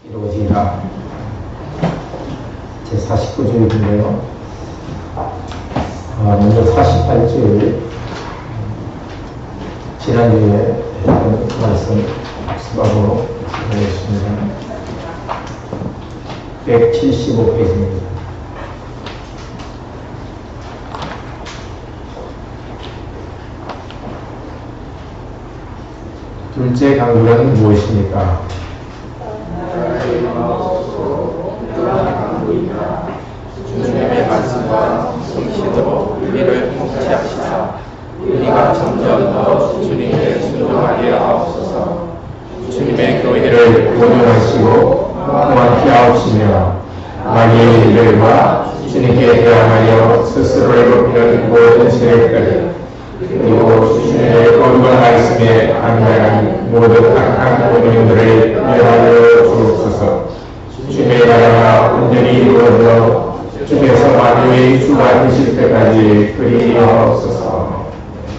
이루어지라. 제49주일인데요. 먼저 48주일 지난주에 했던 말씀 수박으로 기도했습니다. 175페이지입니다. 둘째 강구는 무엇입니까? 주님의 말씀과 성실로 우리를 통치하시사 우리가 점점 더 주님께 순종하게 하옵소서. 주님의 교회를 보존하시고 공헌케 하옵시며 마귀의 일들과 주님께 대항하여 스스로를 높이는 모든 세력들 그리고 주님의 거룩한 말씀에 안전한 모든 악한 본인들을 멸하여 주옵소서. 주님의 나라가 온전히 이루어져 주께서 만유의 주가 되실 때까지 그리 하옵소서.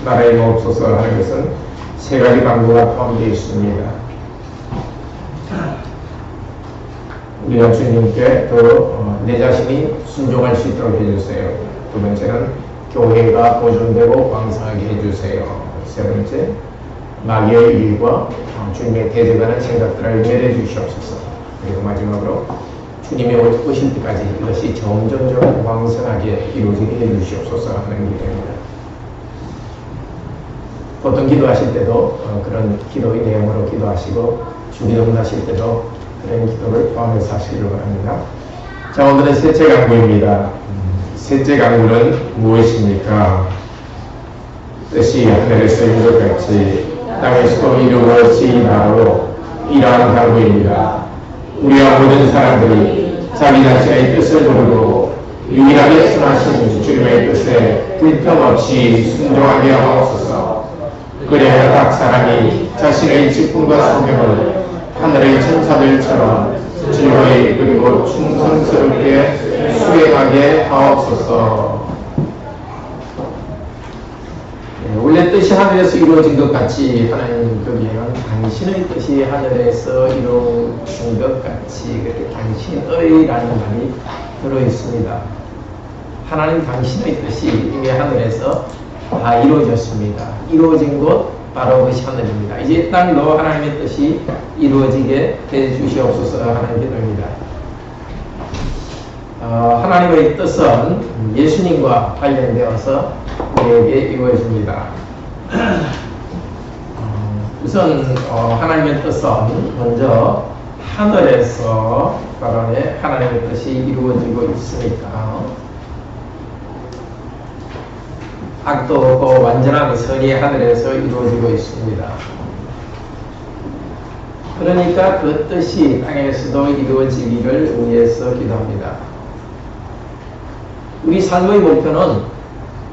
나라의 옵소서 하는 것은 세 가지 강구가 포함되어 있습니다. 우리가 주님께 더 내 자신이 순종할 수 있도록 해주세요. 두 번째는 교회가 보존되고 왕성하게 해주세요. 세 번째, 마귀의 일과 주님의 대적하는 생각들을 멸해 주시옵소서. 그리고 마지막으로 주님이 오실 때까지 이것이 점점점 왕성하게 이루어지게 해주시옵소서 하는 기도입니다. 보통 기도하실 때도 그런 기도의 내용으로 기도하시고 주기도문 하실 때도 그런 기도를 포함해서 하시기를 바랍니다. 자, 오늘은 셋째 강구입니다. 셋째 강구는 무엇입니까? 뜻이 하늘에서 인것같이 땅에서도 이루어지나로 이러한 강구입니다. 우리와 모든 사람들이 자기 자신의 뜻을 모르고 유일하게 선하신 주님의 뜻에 빈틈없이 순종하게 하옵소서. 그래야 각 사람이 자신의 직분과 소명을 하늘의 천사들처럼 즐거이 그리고 충성스럽게 수행하게 하옵소서. 원래 뜻이 하늘에서 이루어진 것 같이 하나님 거기에는 당신의 뜻이 하늘에서 이루어진 것 같이 그렇게 당신의라는 말이 들어있습니다. 하나님 당신의 뜻이 이미 하늘에서 다 이루어졌습니다. 이루어진 곳 바로 그것이 하늘입니다. 이제 땅도 하나님의 뜻이 이루어지게 해주시옵소서 하는 기도입니다. 하나님의 뜻은 예수님과 관련되어서 우리에게 이루어집니다. 우선 하나님의 뜻은 먼저 하늘에서 바로 하나님의 뜻이 이루어지고 있으니까 악도 없고 완전한 선이 하늘에서 이루어지고 있습니다. 그러니까 그 뜻이 땅에서도 이루어지기를 위해서 기도합니다. 우리 삶의 목표는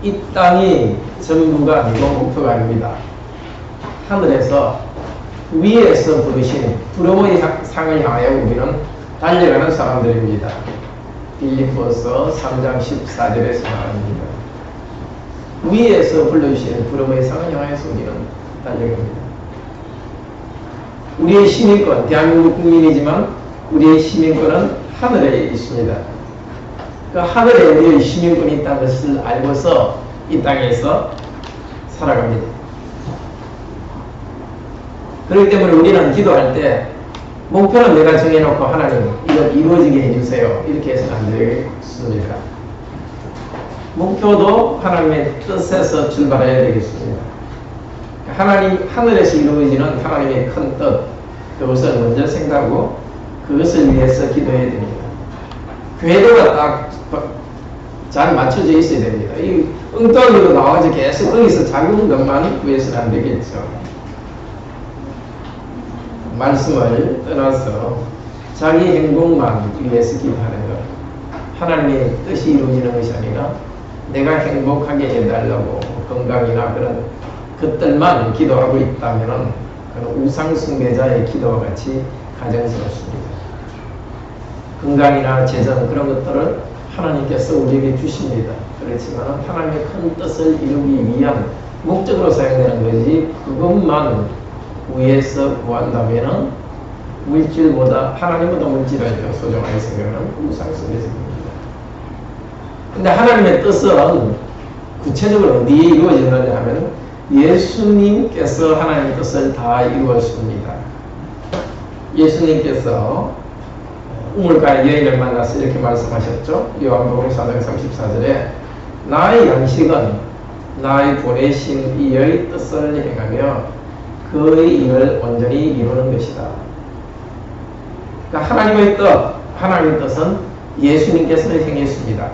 이 땅이 전부가 아니고 목표가 아닙니다. 하늘에서 위에서 부르신 부름의 상을 향하여 우리는 달려가는 사람들입니다. 빌립보서 3장 14절에서 말합니다. 위에서 불러주신 부름의 상을 향해서 우리는 달려갑니다. 우리의 시민권, 대한민국 국민이지만 우리의 시민권은 하늘에 있습니다. 그 하늘에 우리의 시민권이 있다는 것을 알고서 이 땅에서 살아갑니다. 그렇기 때문에 우리는 기도할 때 목표는 내가 정해놓고 하나님 이거 이루어지게 해주세요 이렇게 해서는 안 되겠습니다. 목표도 하나님의 뜻에서 출발해야 되겠습니다. 하나님 하늘에서 이루어지는 하나님의 큰 뜻 그것을 먼저 생각하고 그것을 위해서 기도해야 됩니다. 궤도가 딱 잘 맞춰져 있어야 됩니다. 이 엉뚱하게도 나와서 계속 거기서 작은 것만 위해서는 안 되겠죠. 말씀을 떠나서 자기 행복만 위해서 기도하는 것, 하나님의 뜻이 이루어지는 것이 아니라 내가 행복하게 해달라고 건강이나 그런 것들만 기도하고 있다면 그런 우상숭배자의 기도와 같이 가정스럽습니다. 건강이나 재정 그런 것들을 하나님께서 우리에게 주십니다. 그렇지만 하나님의 큰 뜻을 이루기 위한 목적으로 사용되는 것이 그것만 위해서 구한다면 물질보다 하나님보다 물질을 더 소중하게 생각하는 우상 속에서 봅니다. 근데 하나님의 뜻은 구체적으로 어디에 이루어지느냐 하면 예수님께서 하나님의 뜻을 다 이루었습니다. 예수님께서 우물가에 여인을 만나서 이렇게 말씀하셨죠. 요한복음 4장 34절에 나의 양식은 나의 보내신 이의 뜻을 행하며 그의 일을 온전히 이루는 것이다. 그러니까 하나님의 뜻은 예수님께서 행했습니다.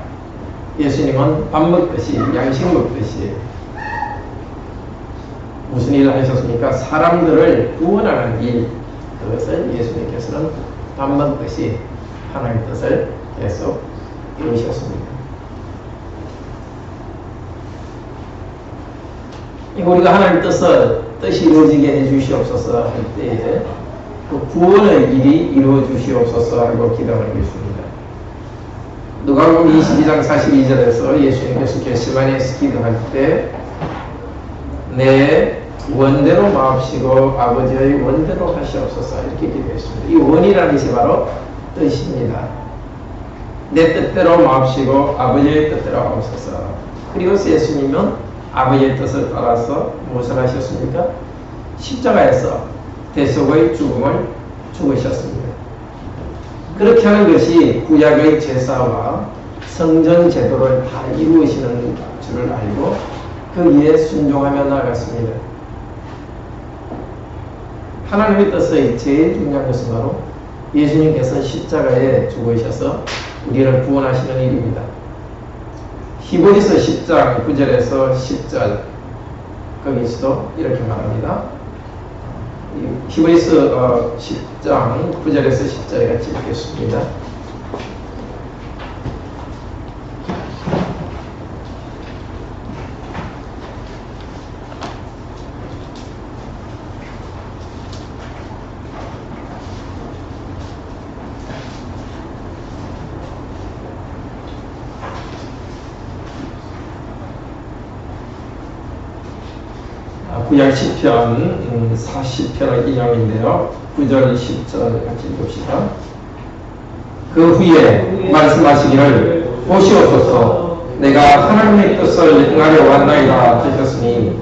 예수님은 밥 먹듯이 양식 먹듯이 무슨 일을 하셨습니까? 사람들을 구원하는 일, 그것을 예수님께서는 밥 먹듯이 하나님의 뜻을 계속 이루셨습니다. 우리가 하나님의 뜻이 이루어지게 해주시옵소서 할 때에 그 구원의 일이 이루어 주시옵소서 하고 기도하는 것입니다. 누가복음 22장 42절에서 예수님께서 겟세마네에서 기도할 때 내 원대로 마옵시고 아버지의 원대로 하시옵소서 이렇게 기도했습니다. 이 원이라는 것이 바로 뜻입니다. 내 뜻대로 마옵시고 아버지의 뜻대로 하옵소서. 그리고 예수님은 아버지의 뜻을 따라서 무엇을 하셨습니까? 십자가에서 대속의 죽음을 죽으셨습니다. 그렇게 하는 것이 구약의 제사와 성전 제도를 다 이루시는 줄을 알고 거기에 순종하며 나아갔습니다. 하나님의 뜻의 제일 중요한 것은 바로 예수님께서 십자가에 죽으셔서 우리를 구원하시는 일입니다. 히브리서 10장 9절에서 10절 거기서도 이렇게 말합니다. 히브리서 10장 9절에서 10절에 같이 읽겠습니다. 구약 시편 40편의 인용인데요. 9절 10절 같이 읽읍시다. 그 후에 말씀하시기를 보시옵소서 내가 하나님의 뜻을 행하려 왔나이다 하셨으니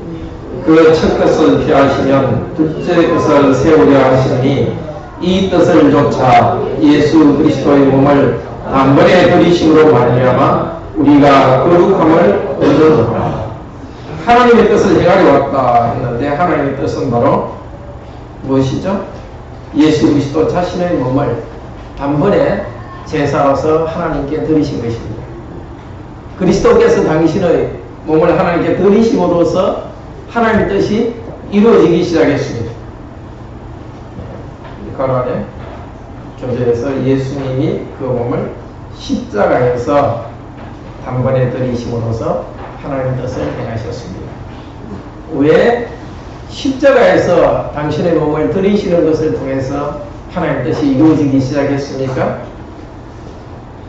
그 첫 뜻을 피하시면 둘째 뜻을 세우려 하시니 이 뜻을 조차 예수 그리스도의 몸을 단번에 들이심으로 말미암아 우리가 거룩함을 얻으노라. 하나님의 뜻을 행하려 왔다 했는데 하나님의 뜻은 바로 무엇이죠? 예수 그리스도 자신의 몸을 단번에 제사로서 하나님께 드리신 것입니다. 그리스도께서 당신의 몸을 하나님께 드리심으로써 하나님의 뜻이 이루어지기 시작했습니다. 거란의 교제에서 예수님이 그 몸을 십자가에서 단번에 드리심으로써 하나님의 뜻을 행하셨습니다. 왜 십자가에서 당신의 몸을 드리시는 것을 통해서 하나님의 뜻이 이루어지기 시작했습니까?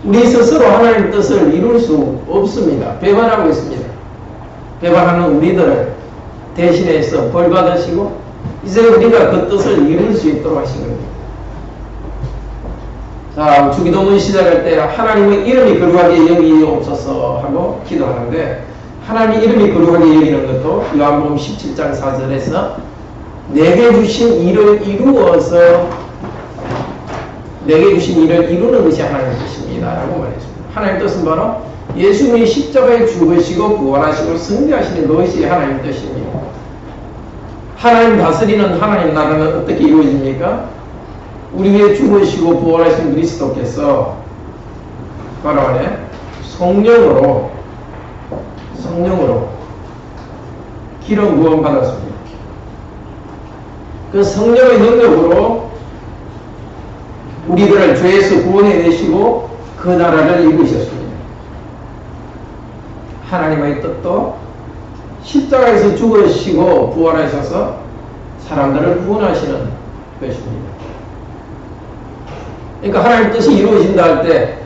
우리 스스로 하나님의 뜻을 이룰 수 없습니다. 배반하고 있습니다. 배반하는 우리들을 대신해서 벌 받으시고 이제 우리가 그 뜻을 이룰 수 있도록 하신 겁니다. 자, 주기도문 시작할 때 하나님의 이름이 거룩하게 여기옵소서 하고 기도하는데 하나님 이름이 거룩하게 여기는 것도 요한복음 17장 4절에서 내게 주신 일을 이루어서 내게 주신 일을 이루는 것이 하나님의 뜻입니다 라고 말했습니다. 하나님의 뜻은 바로 예수님이 십자가에 죽으시고 부활하시고 승리하시는 것이 하나님의 뜻입니다. 하나님 다스리는 하나님 나라는 어떻게 이루어집니까? 우리 위해 죽으시고 부활하신 그리스도께서 바로 안에 성령으로 기름 부음 받았습니다. 그 성령의 능력으로 우리들을 죄에서 구원해 내시고 그 나라를 이루셨습니다. 하나님의 뜻도 십자가에서 죽으시고 부활하셔서 사람들을 구원하시는 것입니다. 그러니까 하나님의 뜻이 이루어진다 할 때,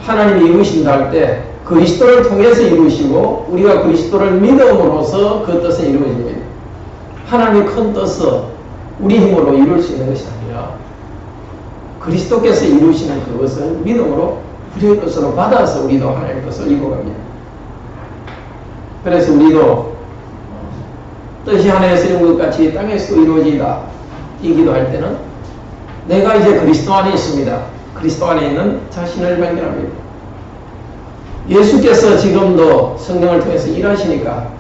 하나님이 이루신다 할 때 그리스도를 통해서 이루시고 우리가 그리스도를 믿음으로써 그 뜻은 이루어집니다. 하나님의 큰 뜻은 우리 힘으로 이룰 수 있는 것이 아니라 그리스도께서 이루시는 그것을 믿음으로 우리의 것으로 받아서 우리도 하나님의 것을 이루어갑니다. 그래서 우리도 뜻이 하늘에서 이룬 것 같이 땅에서도 이루어지다 이 기도할 때는 내가 이제 그리스도 안에 있습니다. 그리스도 안에 있는 자신을 발견합니다. 예수께서 지금도 성령을 통해서 일하시니까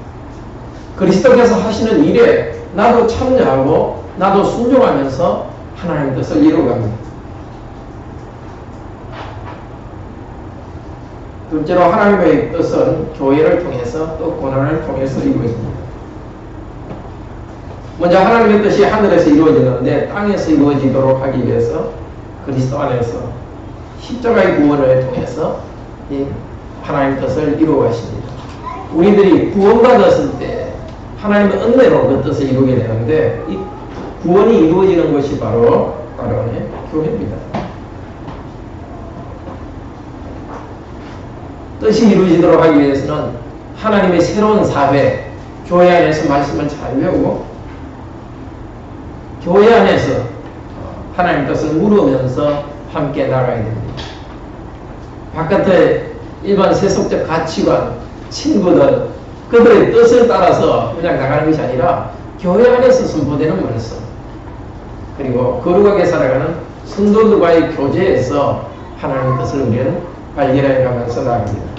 그리스도께서 하시는 일에 나도 참여하고 나도 순종하면서 하나님의 뜻을 이루어갑니다. 둘째로 하나님의 뜻은 교회를 통해서 또 고난을 통해서 이루어집니다. 먼저 하나님의 뜻이 하늘에서 이루어지는데 땅에서 이루어지도록 하기 위해서 그리스도 안에서 십자가의 구원을 통해서 이 하나님의 뜻을 이루어 가십니다. 우리들이 구원받았을 때 하나님의 은혜로 그 뜻을 이루게 되는데 이 구원이 이루어지는 것이 바로 교회입니다. 뜻이 이루어지도록 하기 위해서는 하나님의 새로운 사회, 교회 안에서 말씀을 잘 배우고 교회 안에서 하나님 뜻을 물으면서 함께 나가야 됩니다. 바깥의 일반 세속적 가치관, 친구들, 그들의 뜻을 따라서 그냥 나가는 것이 아니라 교회 안에서 선포되는 말씀, 그리고 거룩하게 살아가는 성도들과의 교제에서 하나님의 뜻을 우리는 발견해 가면서 나갑니다.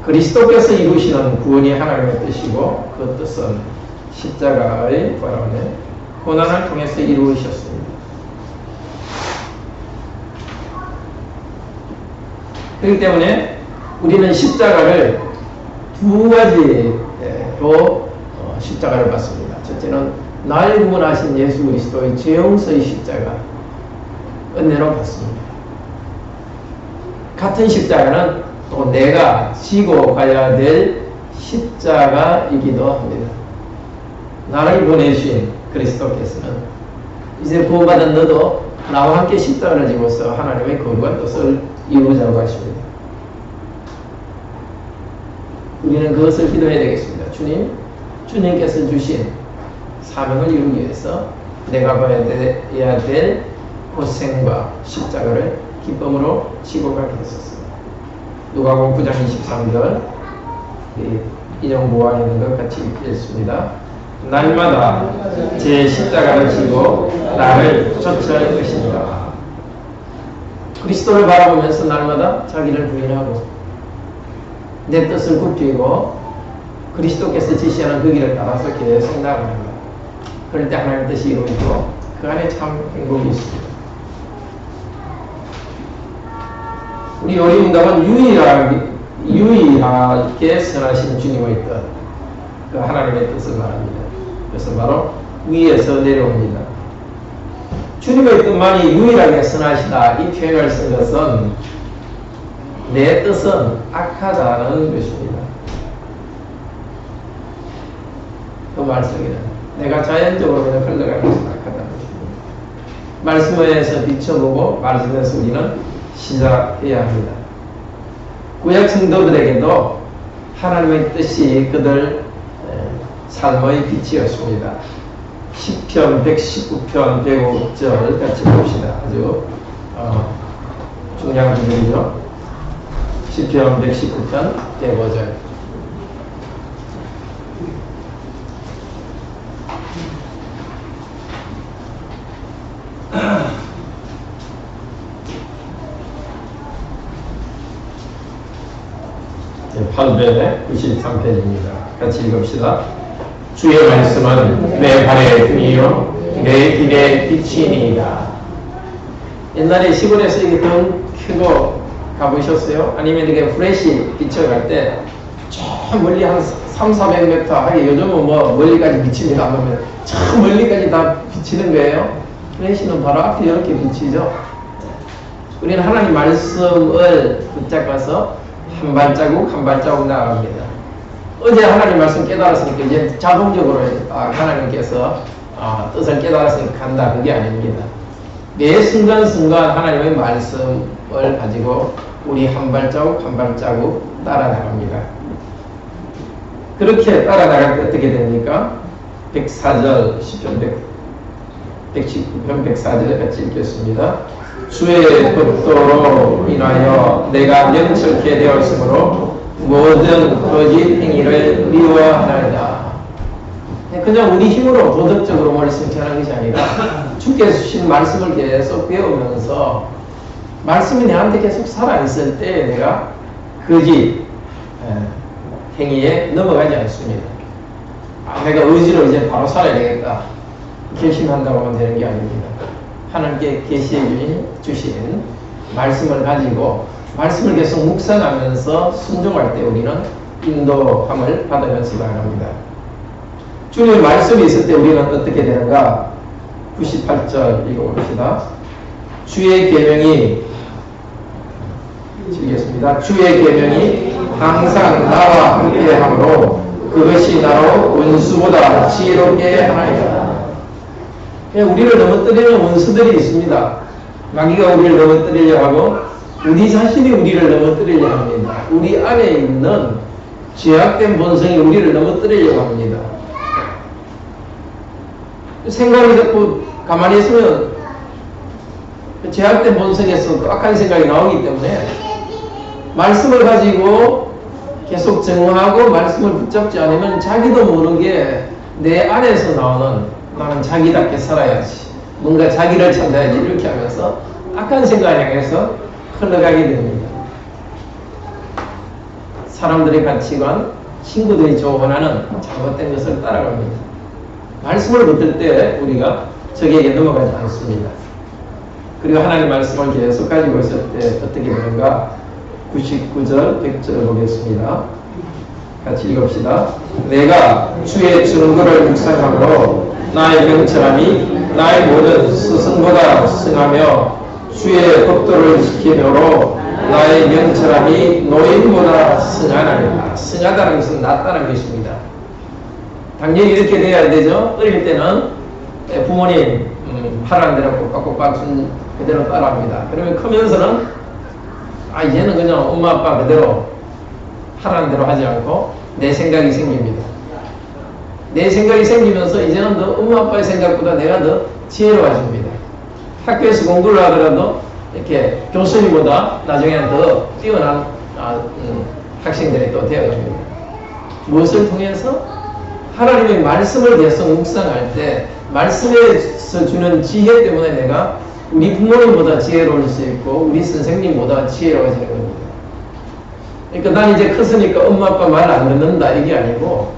그리스도께서 이루시는 구원이 하나님의 뜻이고 그 뜻은 십자가의 고난을 통해서 이루으셨습니다. 그렇기 때문에 우리는 십자가를 두 가지로 십자가를 받습니다. 첫째는 날 구원하신 예수 그리스도의 죄용서의 십자가, 은혜로 받습니다. 같은 십자가는 또 내가 지고 가야 될 십자가이기도 합니다. 나를 보내주신 그리스도께서는 이제 구원받은 너도 나와 함께 십자가를 지고서 하나님의 거룩한 뜻을 이루자고 하십니다. 우리는 그것을 기도해야 되겠습니다. 주님께서 주신 사명을 이루기 위해서 내가 봐야 될 고생과 십자가를 기쁨으로 지고 가게 했었습니다. 누가복음 9장 23절 인용 모아 있는 것 같이 읽겠습니다. 날마다 제 십자가를 지고 나를 쫓을 것입니다. 그리스도를 바라보면서 날마다 자기를 부인하고 내 뜻을 굽히고 그리스도께서 지시하는 그 길을 따라서 계속 나아가는 것. 그럴 때 하나님의 뜻이 이루어지고 그 안에 참 행복이 있습니다. 우리 요리운동은 유일하게 선하신 주님의 뜻, 그 하나님의 뜻을 말합니다. 그래서 바로 위에서 내려옵니다. 주님의 뜻만이 유일하게 선하시다 이 표현을 쓴 것은 내 뜻은 악하다는 것입니다. 그 말씀에는 내가 자연적으로 그냥 흘러가는 것은 악하다는 것입니다. 말씀에서 비춰보고 말씀에서 우리는 시작해야 합니다. 구약 성도들에게도 하나님의 뜻이 그들 삶의 빛이었습니다. 시편 119편 105절 같이 봅시다. 아주 중요한 부분이죠. 시편 119편 105절. 네, 893페이지입니다. 같이 읽읍시다. 주의 말씀은 내 발의 등이요 내 길의 빛이니이다. 옛날에 시골에서 이렇게 등 켜고 가보셨어요? 아니면 이렇게 플래시 비춰갈 때 저 멀리 한 300-400m 하게 요즘은 뭐 멀리까지 비칩니다. 안 보면 저 멀리까지 다 비치는 거예요. 플래시는 바로 앞에 이렇게 비치죠. 우리는 하나님 말씀을 붙잡아서 한 발자국 한 발자국 나아갑니다. 어제 하나님 말씀 깨달았으니까 이제 자동적으로 하나님께서 뜻을 깨달았으니까 간다, 그게 아닙니다. 매 순간순간 하나님의 말씀을 가지고 우리 한 발자국 한 발자국 따라 나갑니다. 그렇게 따라 나갈 때 어떻게 됩니까? 104절 시편 119편 104절에 같이 읽겠습니다. 주의 법도로 인하여 내가 명철케 되었으므로 모든 거짓 행위를 미워하나이다. 그냥 우리 힘으로 도덕적으로 말씀을 하는 것이 아니라 주께서 주신 말씀을 계속 배우면서 말씀이 내한테 계속 살아있을 때 내가 거짓 행위에 넘어가지 않습니다. 내가 의지로 이제 바로 살아야 되겠다 결심한다고 하면 되는 게 아닙니다. 하나님께 계시해 주신 말씀을 가지고 말씀을 계속 묵상하면서 순종할 때 우리는 인도함을 받으면서 나갑니다. 주님의 말씀이 있을 때 우리는 어떻게 되는가? 98절 읽어봅시다. 주의 계명이 읽겠습니다. 주의 계명이 항상 나와 함께 하므로 그것이 나로 원수보다 지혜롭게 하나이다. 우리를 넘어뜨리는 원수들이 있습니다. 마귀가 우리를 넘어뜨리려 하고 우리 자신이 우리를 넘어뜨리려 합니다. 우리 안에 있는 죄악된 본성이 우리를 넘어뜨리려고 합니다. 생각이 자꾸 가만히 있으면 죄악된 본성에서 또 악한 생각이 나오기 때문에 말씀을 가지고 계속 정화하고 말씀을 붙잡지 않으면 자기도 모르게 내 안에서 나오는 나는 자기답게 살아야지 뭔가 자기를 찾아야지 이렇게 하면서 악한 생각을 향해서 흘러가게 됩니다. 사람들의 가치관, 친구들이 조언하는 잘못된 것을 따라갑니다. 말씀을 붙들 때 우리가 저기에게 넘어가지 않습니다. 그리고 하나님의 말씀을 계속 가지고 있을 때 어떻게 되는가? 99절, 100절을 보겠습니다. 같이 읽읍시다. 내가 주의 증거를 묵상함으로 나의 명철함이 나의 모든 스승보다 승하며 주의 법도를 지킴으로 나의 명철함이 노인보다 승하나이다. 승하다는 것은 낫다는 것입니다. 당연히 이렇게 돼야 되죠. 어릴 때는 부모님 하라는 대로 꼭꼭꼭 준 그대로 따라합니다. 그러면 크면서는 이제는 그냥 엄마 아빠 그대로 하라는 대로 하지 않고 내 생각이 생깁니다. 내 생각이 생기면서 이제는 더 엄마 아빠의 생각보다 내가 더 지혜로워집니다. 학교에서 공부를 하더라도 이렇게 교수님보다 나중에는 더 뛰어난 학생들이 또 되어갑니다. 무엇을 통해서? 하나님의 말씀을 계속 묵상할 때 말씀에서 주는 지혜 때문에 내가 우리 부모님보다 지혜로울 수 있고 우리 선생님보다 지혜로워지는 겁니다. 그러니까 난 이제 컸으니까 엄마 아빠 말 안 듣는다 이게 아니고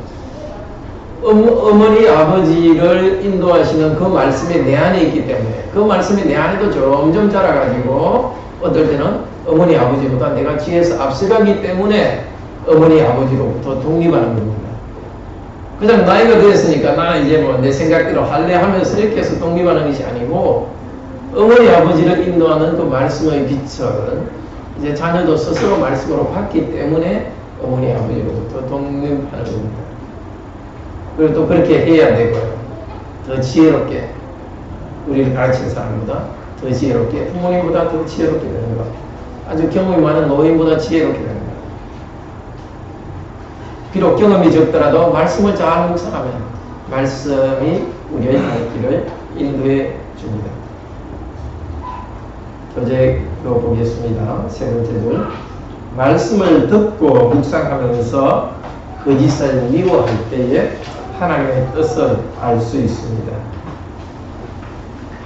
어머니 아버지를 인도하시는 그 말씀이 내 안에 있기 때문에 그 말씀이 내 안에도 점점 자라가지고 어떨 때는 어머니 아버지보다 내가 지혜에서 앞서가기 때문에 어머니 아버지로부터 독립하는 겁니다. 그냥 나이가 되었으니까 나는 이제 뭐 내 생각대로 할래 하면서 이렇게 해서 독립하는 것이 아니고 어머니 아버지를 인도하는 그 말씀의 빛을 이제 자녀도 스스로 말씀으로 받기 때문에 어머니 아버지로부터 독립하는 겁니다. 그리고 또 그렇게 해야 되고요. 더 지혜롭게 우리를 가르친 사람보다 더 지혜롭게 부모님보다 더 지혜롭게 되는 것. 아주 경험이 많은 노인보다 지혜롭게 되는 것. 비록 경험이 적더라도 말씀을 잘 묵상하면 말씀이 우리의 갈 길을 인도해 줍니다. 교재로 보겠습니다. 세 번째 줄. 말씀을 듣고 묵상하면서 거짓을 미워할 때에 하나님의 뜻을 알 수 있습니다.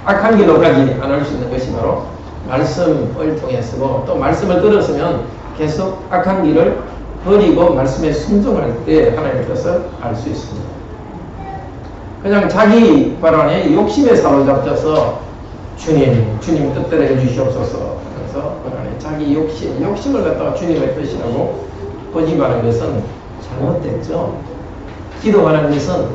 악한 길로 가지 않을 수 있는 것이 바로 말씀을 통해서고 또 말씀을 들었으면 계속 악한 길을 버리고 말씀에 순종할 때 하나님의 뜻을 알 수 있습니다. 그냥 자기 발언에 욕심에 사로잡혀서 주님 뜻대로 해주시옵소서 하면서 그 안에 자기 욕심을 갖다가 주님의 뜻이라고 고집하는 것은 잘못됐죠. 기도하는 것은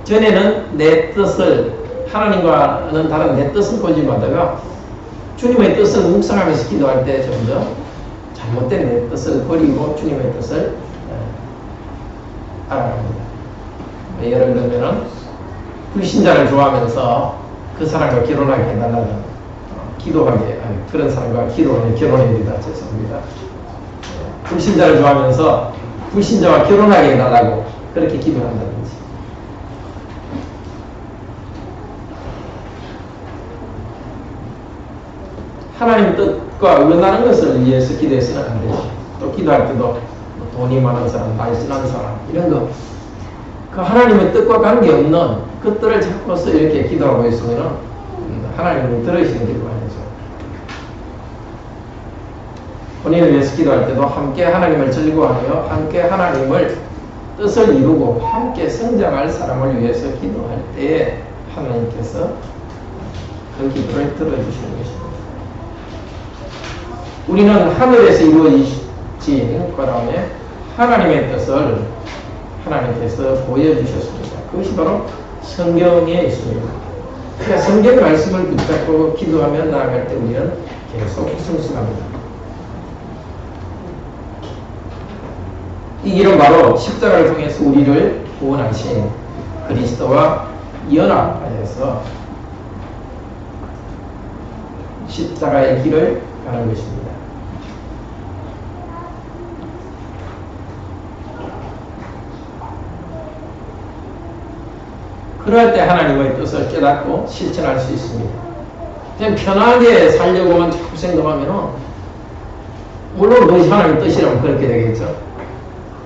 전에는 내 뜻을 하나님과는 다른 내 뜻을 고집하다가 주님의 뜻을 묵상하면서 기도할 때 점점 잘못된 내 뜻을 버리고 주님의 뜻을 알아갑니다. 예를 들면 불신자를 좋아하면서 그 사람과 결혼하게 해달라는 기도하게 그런 사람과 기도하는 결혼입니다. 죄송합니다. 불신자를 좋아하면서 불신자와 결혼하게 해달라고 그렇게 기도한다든지 하나님의 뜻과 어긋나는 것을 위해서 기도해서는 안 되죠. 또 기도할 때도 뭐 돈이 많은 사람, 날씬한 사람 이런 거 그 하나님의 뜻과 관계없는 것들을 잡고서 이렇게 기도하고 있으면 하나님이 들으시는 기도가 아니죠. 본인을 위해서 기도할 때도 함께 하나님을 즐거워하며 함께 하나님을 뜻을 이루고 함께 성장할 사람을 위해서 기도할 때에 하나님께서 그 기도를 들어주시는 것입니다. 우리는 하늘에서 이루어진 거라며 하나님의 뜻을 하나님께서 보여주셨습니다. 그것이 바로 성경에 있습니다. 그러니까 성경 말씀을 붙잡고 기도하며 나아갈 때 우리는 계속 승승합니다. 이 길은 바로 십자가를 통해서 우리를 구원하신 그리스도와 연합하여서 십자가의 길을 가는 것입니다. 그럴 때 하나님의 뜻을 깨닫고 실천할 수 있습니다. 그냥 편하게 살려고만 자꾸 생각하면은 물론 그것이 하나님 뜻이라면 그렇게 되겠죠.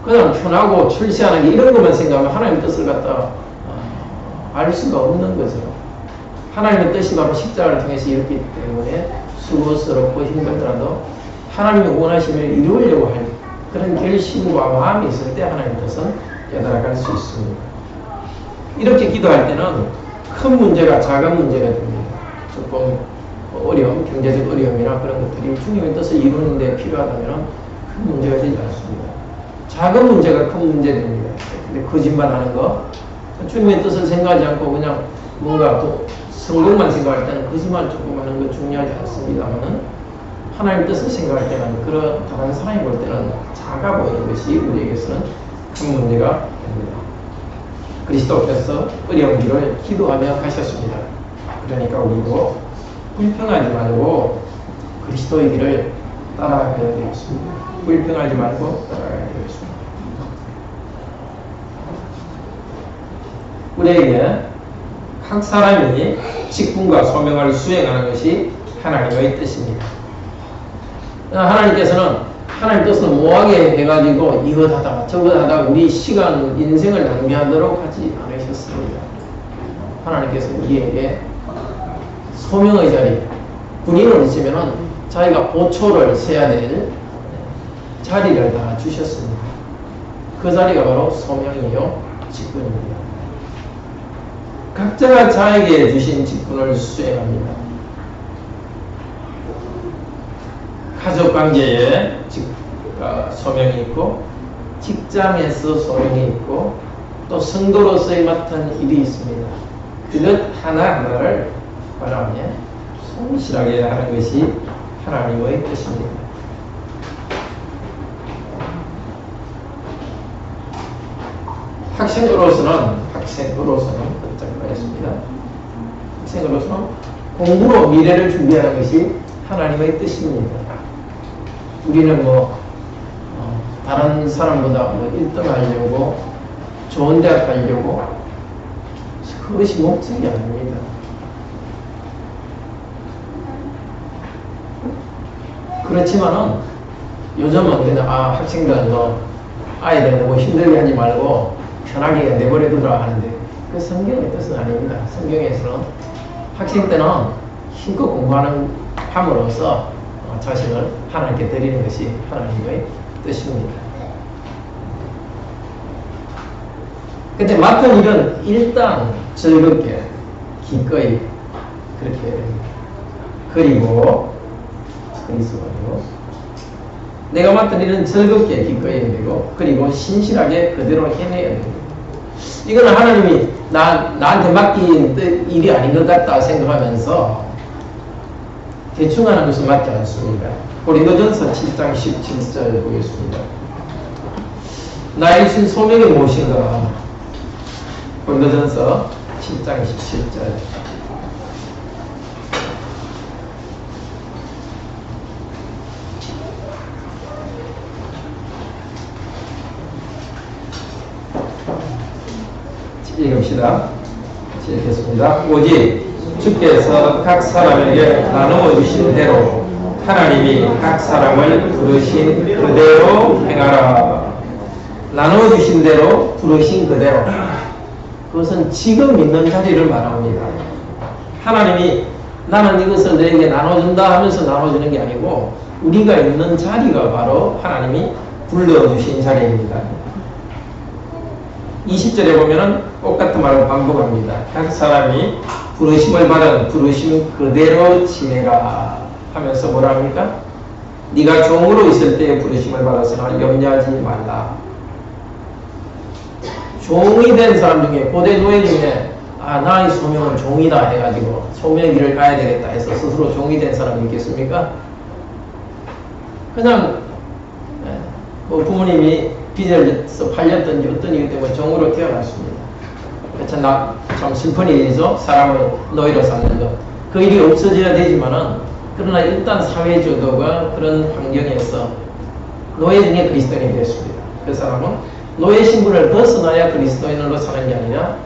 그냥 편하고 출세하는 게 이런 것만 생각하면 하나님 뜻을 갖다 알 수가 없는 거죠. 하나님의 뜻이 바로 십자가를 통해서 이뤘기 때문에 수고스럽고 힘들더라도 하나님의 원하심을 이루려고 할 그런 결심과 마음이 있을 때 하나님의 뜻은 깨달아갈 수 있습니다. 이렇게 기도할 때는 큰 문제가 작은 문제가 됩니다. 조금 어려움, 경제적 어려움이나 그런 것들이 주님의 뜻을 이루는 데 필요하다면 큰 문제가 되지 않습니다. 작은 문제가 큰 문제 됩니다. 근데 거짓말하는 거, 주님의 뜻을 생각하지 않고 그냥 뭔가 또 성공만 생각할 때는 거짓말 조금 하는 거 중요하지 않습니다만은 하나님 뜻을 생각할 때는 그런 다른 사람이 볼 때는 작아 보이는 것이 우리에게서는 큰 문제가 됩니다. 그리스도께서 어려운 길을 기도하며 가셨습니다. 그러니까 우리도 불평하지 말고 그리스도의 길을 따라가야 되겠습니다. 불평하지 말고 따라가야 되겠습니다. 우리에게 각 사람이 직분과 소명을 수행하는 것이 하나님의 뜻입니다. 하나님께서는 하나님 뜻을 모호하게 해가지고 이것 하다가 저것 하다가 우리 시간, 인생을 낭비하도록 하지 않으셨습니다. 하나님께서 우리에게 소명의 자리, 군인으로 있으면은 자기가 5초를 세야 될 자리를 다 주셨습니다. 그 자리가 바로 소명이요, 직분입니다. 각자가 자에게 주신 직분을 수행합니다. 가족관계에 소명이 있고 직장에서 소명이 있고 또 성도로서의 맡은 일이 있습니다. 그것 하나하나를 바라며 성실하게 하는 것이 하나님의 뜻입니다. 학생으로서는 공부로 미래를 준비하는 것이 하나님의 뜻입니다. 우리는 다른 사람보다 1등 하려고, 좋은 대학 가려고, 그것이 목적이 아닙니다. 그렇지만은, 요즘은 그냥, 학생들은 아이들 너무 힘들게 하지 말고, 편하게 내버려두라 하는데, 그 성경의 뜻은 아닙니다. 성경에서는 학생 때는 힘껏 공부하는 함으로써 자신을 하나님께 드리는 것이 하나님의 뜻입니다. 근데 맡은 일은 일단 즐겁게 기꺼이 그렇게 해야 됩니다. 그리고 내가 맡은 일은 즐겁게 기꺼이 해야 되고 그리고 신실하게 그대로 해내야 됩니다. 이거는 하나님이 나한테 맡긴 일이 아닌 것 같다 생각하면서 대충 하는 것은 맞지 않습니다. 고린도전서 7장 17절 보겠습니다. 나의 신 소명이 무엇인가? 고린도전서 7장 17절. 읽읍시다. 읽겠습니다. 오직 주께서 각 사람에게 나누어 주신 대로 하나님이 각 사람을 부르신 그대로 행하라. 나눠주신 대로 부르신 그대로. 그것은 지금 있는 자리를 말합니다. 하나님이 나는 이것을 너에게 나눠준다 하면서 나눠주는 게 아니고 우리가 있는 자리가 바로 하나님이 불러주신 자리입니다. 20절에 보면은 똑같은 말을 반복합니다. 각 사람이 부르심을 받은 부르심 그대로 지내라 하면서 뭐라 합니까? 네가 종으로 있을 때에 부르심을 받았으나 염려하지 말라. 종이 된 사람 중에 고대 노예 중에 나의 소명은 종이다 해가지고 소명의 길을 가야 되겠다 해서 스스로 종이 된 사람이 있겠습니까? 그냥 뭐 부모님이 빚을 팔렸든지 어떤 이유 때문에 종으로 태어났습니다. 참 슬픈 일이죠. 사람을 노예로 삼는 것. 그 일이 없어져야 되지만은 그러나 일단 사회제도가 그런 환경에서 노예 중에 그리스도인이 되었습니다. 그 사람은 노예 신분을 벗어나야 그리스도인으로 사는 게 아니라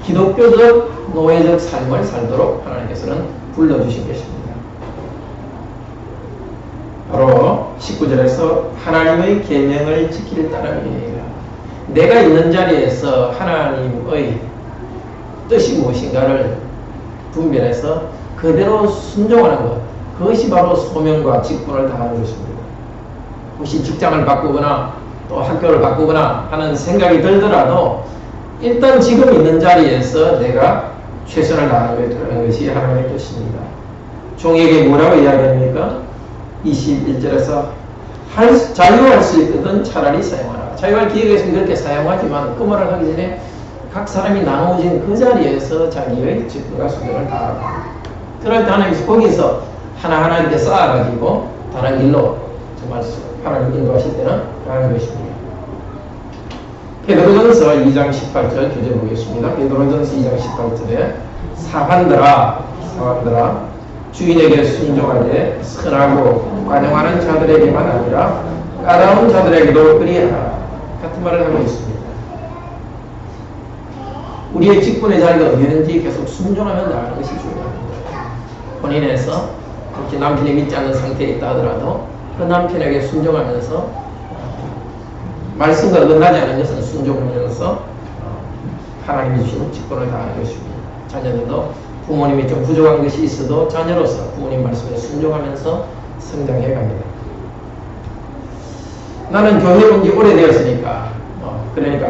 기독교적 노예적 삶을 살도록 하나님께서는 불러주신 것입니다. 바로 19절에서 하나님의 계명을 지킬 따름이니라. 내가 있는 자리에서 하나님의 뜻이 무엇인가를 분별해서 그대로 순종하는 것, 그것이 바로 소명과 직분을 다하는 것입니다. 혹시 직장을 바꾸거나 또 학교를 바꾸거나 하는 생각이 들더라도 일단 지금 있는 자리에서 내가 최선을 다하는 것이 하나님의 뜻입니다. 종에게 뭐라고 이야기합니까? 21절에서 자유할 수 있거든 차라리 사용하라. 자유할 기회가 있으면 그렇게 사용하지만 그 말을 하기 전에 각 사람이 나누어진 그 자리에서 자기의 직분과 소명을 다하라. 그럴 때 하나님께서 거기서 하나하나 이렇게 쌓아가지고 다른 길로 정말 하나님 인도하실 때는 가는 것입니다. 베드로전서 2장 18절 교재 보겠습니다. 베드로전서 2장 18절에 사관들아 주인에게 순종하되 선하고 관용하는 자들에게만 아니라 까다로운 자들에게도 그리하라. 같은 말을 하고 있습니다. 우리의 직분의 자리가 어디든지 계속 순종하며 나가는 것이 중요합니다. 본인에서 그렇게 남편이 믿지 않는 상태에 있다 하더라도 그 남편에게 순종하면서 말씀과 어긋나지 않은 것은 순종하면서 하나님이 주신 직분을 다하는 것입니다. 자녀들도 부모님이 좀 부족한 것이 있어도 자녀로서 부모님 말씀에 순종하면서 성장해 갑니다. 나는 교회 온 지 오래되었으니까 그러니까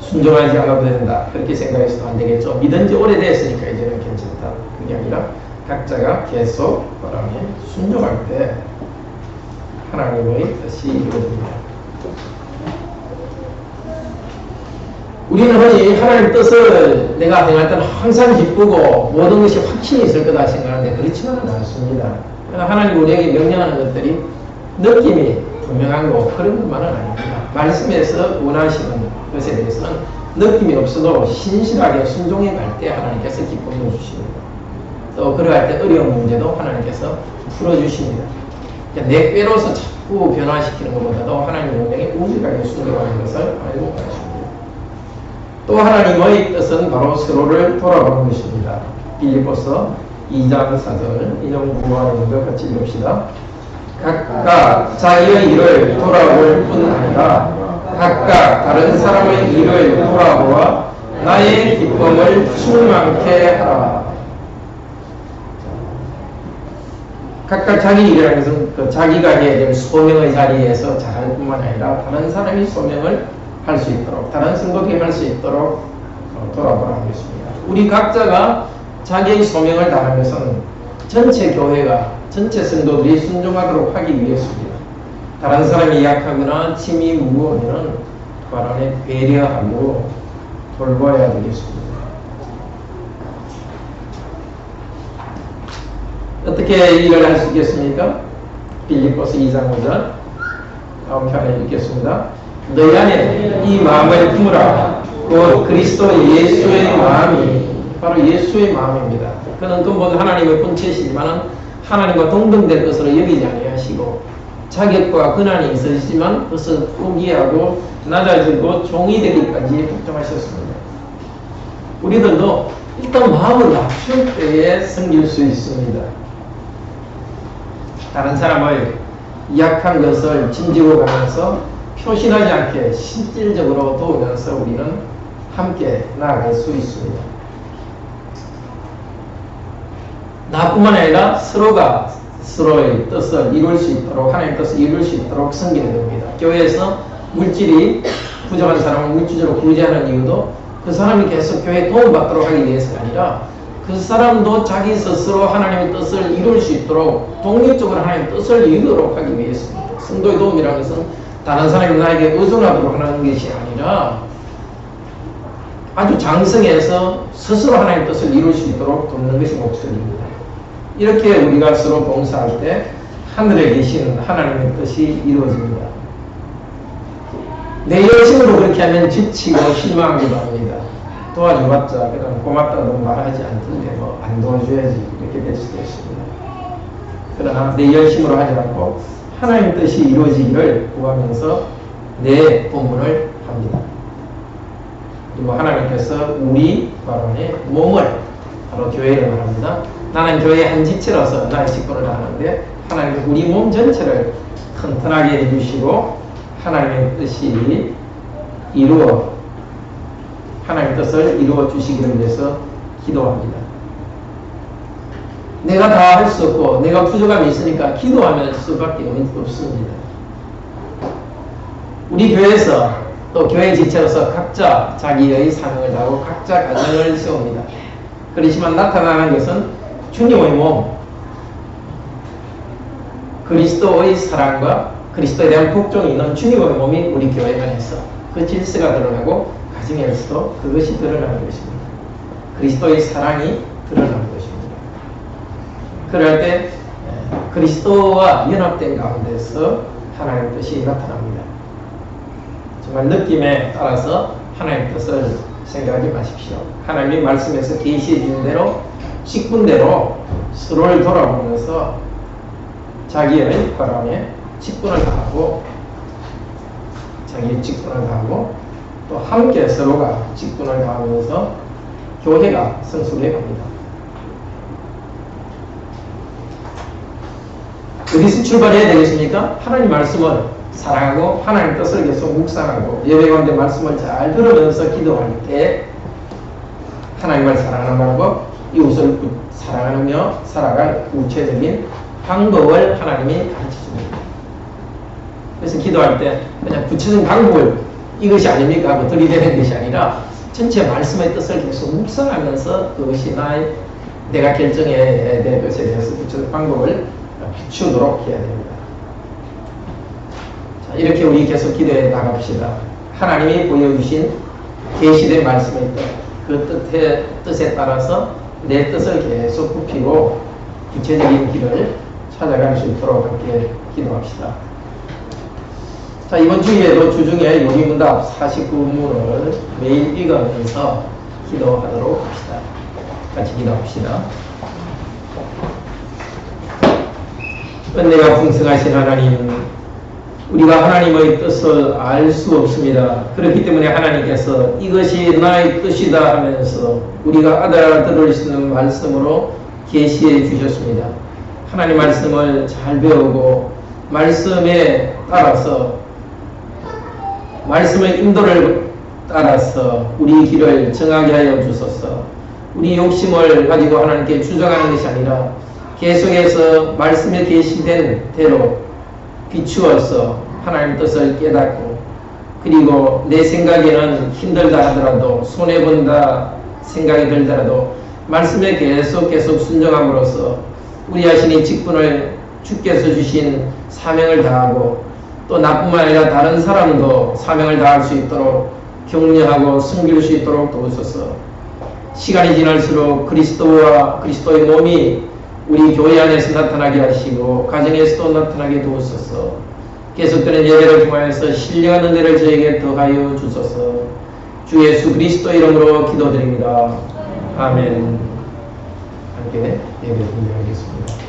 순종하지 않아도 된다 그렇게 생각해서도 안 되겠죠. 믿은 지 오래됐으니까 이제는 괜찮다. 그게 아니라 각자가 계속 바람에 순종할 때 하나님의 뜻이 이루어집니다. 우리는 흔히 하나님 뜻을 내가 행할 때는 항상 기쁘고 모든 것이 확신이 있을 거다 생각하는데 그렇지만은 않습니다. 하나님 우리에게 명령하는 것들이 느낌이 분명한 거 그런 것만은 아닙니다. 말씀에서 원하시는 것에 대해서는 느낌이 없어도 신실하게 순종해 갈 때 하나님께서 기쁨을 주십니다. 또 그러할 때 어려운 문제도 하나님께서 풀어주십니다. 내 꾀로서 자꾸 변화시키는 것보다도 하나님의 명령에 우직하게 순종하는 것을 알고 가십니다. 또 하나님의 뜻은 바로 서로를 돌아보는 것입니다. 빌립보서 2장 4절 인용 구하는 것 같이 읽읍시다. 각각 자기의 일을 돌아볼 뿐 아니라 각각 다른 사람의 일을 돌아보아 나의 기쁨을 충만케 하라. 각각 자기 일이라는 것은 그 자기가 해야 될 소명의 자리에서 잘할 뿐만 아니라 다른 사람이 소명을 할 수 있도록 다른 성도에게 할 수 있도록 돌아보라는 것입니다. 우리 각자가 자기의 소명을 다하는 것은 전체 교회가 전체 성도들이 순종하도록 하기 위해서입니다. 다른 사람이 약하거나 짐이 무거우면 그 안에 배려하고 돌봐야 되겠습니다. 어떻게 이걸 할 수 있겠습니까? 빌립보서 2장 5절 다음 편에 읽겠습니다. 너희 안에 이 마음을 품으라. 그 그리스도 예수의 마음이 바로 예수의 마음입니다. 그는 근본 하나님의 본체시지만 하나님과 동등될 것으로 여기지 아니하시고 자격과 권한이 있으시지만 그것을 포기하고 낮아지고 종이 되기까지 복종하셨습니다. 우리들도 일단 마음을 낮출 때에 섬길 수 있습니다. 다른 사람의 약한 것을 짐지고 가면서 표신하지 않게 실질적으로 도우면서 우리는 함께 나아갈 수 있습니다. 나뿐만 아니라 서로가 서로의 뜻을 이룰 수 있도록, 하나님의 뜻을 이룰 수 있도록 섬기는 겁니다. 교회에서 물질이 부족한 사람을 물질적으로 구제하는 이유도 그 사람이 계속 교회에 도움받도록 하기 위해서가 아니라 그 사람도 자기 스스로 하나님의 뜻을 이룰 수 있도록 독립적으로 하나님의 뜻을 이루도록 하기 위해서입니다. 성도의 도움이라는 것은 다른 사람이 나에게 의존하도록 하는 것이 아니라 아주 장성해서 스스로 하나님의 뜻을 이룰 수 있도록 돕는 것이 목적입니다. 이렇게 우리가 서로 봉사할 때 하늘에 계신 하나님의 뜻이 이루어집니다. 내 열심으로 그렇게 하면 지치고 실망하기도 합니다. 도와줘봤자 그냥 고맙다고 말하지 않던데 뭐 안 도와줘야지 이렇게 될 수도 있습니다. 그러나 내 열심으로 하지 않고 하나님의 뜻이 이루어지기를 구하면서 내 본분을 합니다. 그리고 하나님께서 우리 바로 안에 몸을 바로 교회를 말합니다. 나는 교회의 한 지체로서 나의 직분을 다하는데 하나님은 우리 몸 전체를 튼튼하게 해주시고 하나님의 뜻이 하나님의 뜻을 이루어 주시기를 위해서 기도합니다. 내가 다 할 수 없고 내가 부족함이 있으니까 기도하면 수밖에 없습니다. 우리 교회에서 또 교회 지체로서 각자 자기의 사명을 다하고 각자 가정을 세웁니다. 그렇지만 나타나는 것은 주님의 몸, 그리스도의 사랑과 그리스도에 대한 복종이 있는 주님의 몸이 우리 교회 안에서 그 질서가 드러나고 가정에서도 그것이 드러나는 것입니다. 그리스도의 사랑이 드러나는 것입니다. 그럴 때 그리스도와 연합된 가운데서 하나님의 뜻이 나타납니다. 정말 느낌에 따라서 하나님의 뜻을 생각하지 마십시오. 하나님이 말씀에서 계시해 주신 대로 직분대로 서로를 돌아보면서 자기의 바람에 직분을 다하고 자기의 직분을 다하고 또 함께 서로가 직분을 다하면서 교회가 성숙해 갑니다. 어디서 출발해야 되겠습니까? 하나님 말씀을 사랑하고 하나님 뜻을 계속 묵상하고 예배 가운데 말씀을 잘 들으면서 기도할 때 하나님을 사랑하는 방법, 이웃을 사랑하며 살아갈 구체적인 방법을 하나님이 가르쳐줍니다. 그래서 기도할 때 그냥 구체적인 방법을 이것이 아닙니까 하고 들이대는 것이 아니라 전체 말씀의 뜻을 계속 묵상하면서 그것이 내가 결정해야 될 것에 대해서 구체적인 방법을 비추도록 해야 됩니다. 자, 이렇게 우리 계속 기도해 나갑시다. 하나님이 보여주신 계시된 말씀의 뜻, 그 뜻에 따라서 내 뜻을 계속 굽히고 구체적인 길을 찾아갈 수 있도록 함께 기도합시다. 자, 이번 주일에도 주중에 요리문답 49문을 매일 읽으면서 기도하도록 합시다. 같이 기도합시다. 은혜가 풍성하신 하나님, 우리가 하나님의 뜻을 알 수 없습니다. 그렇기 때문에 하나님께서 이것이 나의 뜻이다 하면서 우리가 알아들을 수 있는 말씀으로 계시해 주셨습니다. 하나님 말씀을 잘 배우고 말씀에 따라서 말씀의 인도를 따라서 우리 길을 정하게 하여 주소서. 우리 욕심을 가지고 하나님께 주장하는 것이 아니라 계속해서 말씀에 계시된 대로 비추어서 하나님 뜻을 깨닫고 그리고 내 생각에는 힘들다 하더라도 손해본다 생각이 들더라도 말씀에 계속 순종함으로써 우리 자신이 직분을 주께서 주신 사명을 다하고 또 나뿐만 아니라 다른 사람도 사명을 다할 수 있도록 격려하고 섬길 수 있도록 도우소서. 시간이 지날수록 그리스도와 그리스도의 몸이 우리 교회 안에서 나타나게 하시고 가정에서도 나타나게 도우소서. 계속되는 예배를 통하여서 신령한 은혜를 저에게 더하여 주소서. 주 예수 그리스도 이름으로 기도드립니다. 아멘. 함께 예배 드리겠습니다.